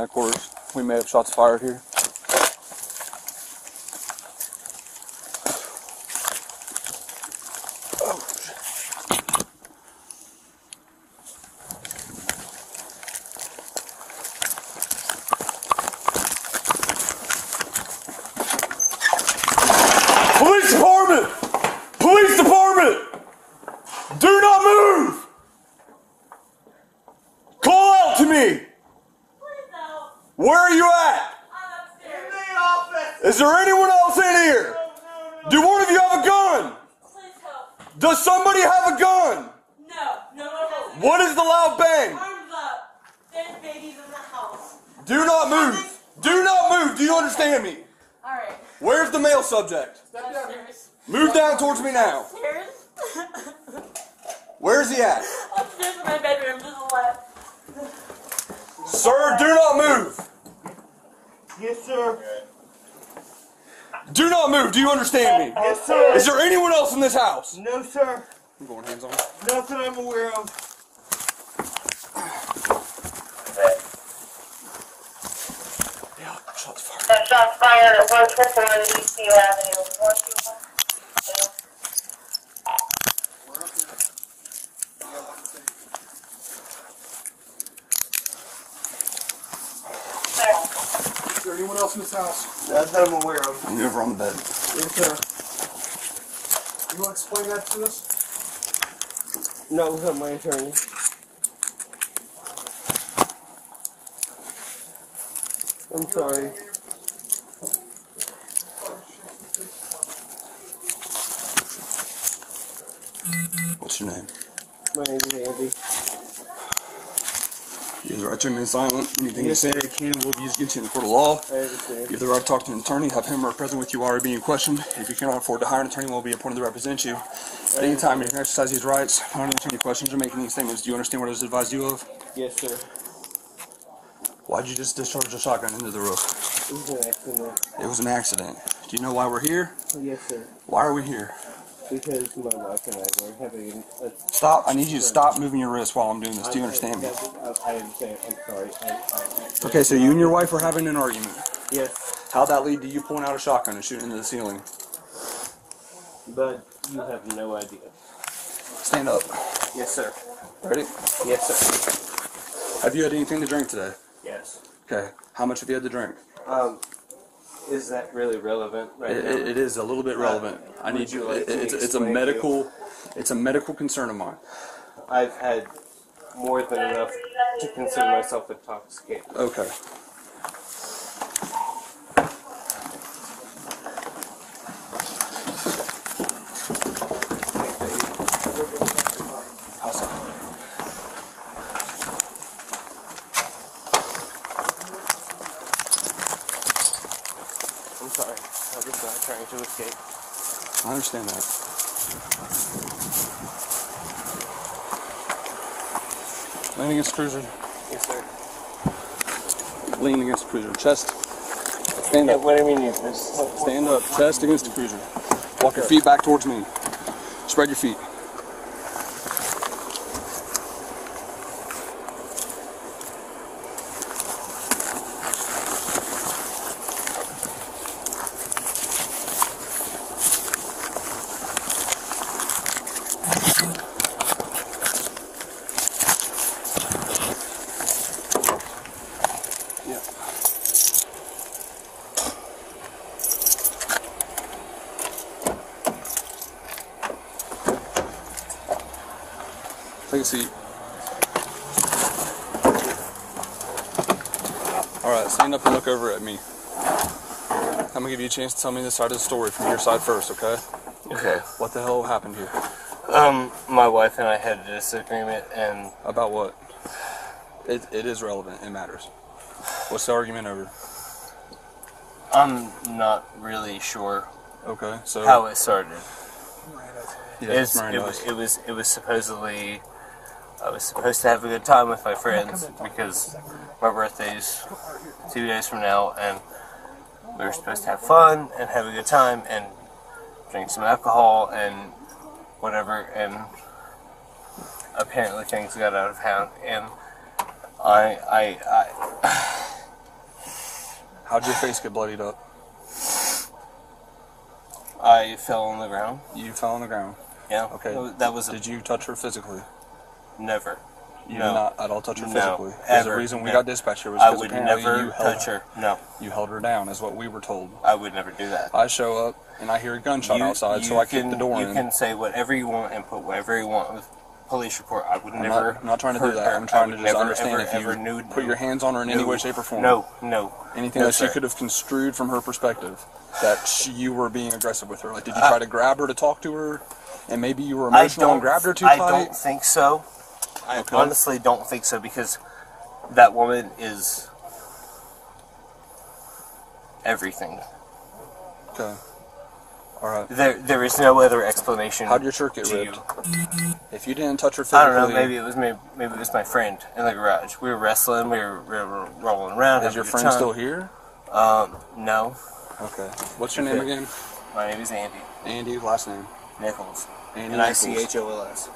headquarters. We may have shots fired here. Police department! Police department! Do not move! Call out to me! Please no. Where are you at? I'm upstairs. In the office! Is there anyone else in here? No. Do one of you have a gun? Please help. Does somebody have a gun? No one has. What is the loud bang? Arms up. There's babies in the house. Do not move! Do not move! Do you understand me? Alright. Where's the male subject? Upstairs. Move down towards me now. Upstairs? Where's he at? Upstairs in my bedroom to the left. Sir, do not move! Yes, sir. Do not move! Do you understand me? Yes, sir. Is there anyone else in this house? No, sir. I'm going hands on. Nothing I'm aware of. Yeah, shots fired. Shots fired at 121 East Avenue. 121. Is there anyone else in this house? Nothing I'm aware of. I'm over on the bed. Yes, sir. You want to explain that to us? No, without my attorney. I'm sorry. What's your name? My name is Andy. You have the right to remain silent. Anything you say can will be used against you in the court of law. I understand. You have the right to talk to an attorney, have him or present with you while you're being questioned. If you cannot afford to hire an attorney, will be appointed to represent you. At any time, you can exercise these rights, not answer any questions or make any statements. Do you understand what I was advised you of? Yes, sir. Why'd you just discharge a shotgun into the roof? It was an accident. It was an accident. Do you know why we're here? Yes, sir. Why are we here? Because my wife and I were having a... Stop. I need you to stop moving your wrist while I'm doing this. Do you understand me? I understand. I'm sorry. Okay, so you and your wife were having an argument. Yes, How'd that lead to you pulling out a shotgun and shooting into the ceiling? but you have no idea. Stand up. Yes, sir. Ready? Yes, sir. Have you had anything to drink today? Yes. Okay. How much have you had to drink? Is that really relevant right now? It is a little bit relevant. I need would you you. like me to It's a explain medical. It's a medical concern of mine. I've had more than enough to consider myself intoxicated. Okay. I'm sorry. I was not trying to escape. I understand that. Lean against the cruiser. Yes, sir. Lean against the cruiser. Chest. Stand up. What do you mean you just... Stand up. Chest against the cruiser. Walk your feet back towards me. Spread your feet. Take a seat. Alright, stand up and look over at me. I'm gonna give you a chance to tell me the side of the story from your side first, okay? Okay. What the hell happened here? My wife and I had a disagreement, and About what? It is relevant. It matters. What's the argument over? I'm not really sure Okay, so how it started. yeah, It was supposedly I was supposed to have a good time with my friends because my birthday's 2 days from now, and we were supposed to have fun and have a good time and drink some alcohol and whatever, and apparently things got out of hand, and How'd your face get bloodied up? I fell on the ground. You fell on the ground. Yeah. Okay. That was Did you touch her physically? never. You No. did not at all touch her No, physically. Because the ever, reason we no. got dispatched here was I because would apparently never you held touch her. No, You held her down, is what we were told. I would never do that. I show up and I hear a gunshot outside, so I kick the door You in. can say whatever you want and put whatever you want with police report. I would never. I'm not trying to do hurt that. her. I'm trying to I would just never, understand ever, if you ever knew, put your hands on her in any way, shape, or form. No. Anything No, that she sir. could have construed from her perspective that you were being aggressive with her. Like, did you try to grab her to talk to her? And maybe you were emotional and grabbed her too tight? I don't think so. I Okay. honestly don't think so because that woman is everything. Okay. Alright. There is no other explanation. How'd your shirt get to ripped? you. If you didn't touch her physically... I don't know. Maybe it was my friend in the garage. We were wrestling. We were rolling around. Is your friend still here? No. Okay. What's your name again? My name is Andy Andy, last name? Nichols. Andy And Nichols. ICHOLS.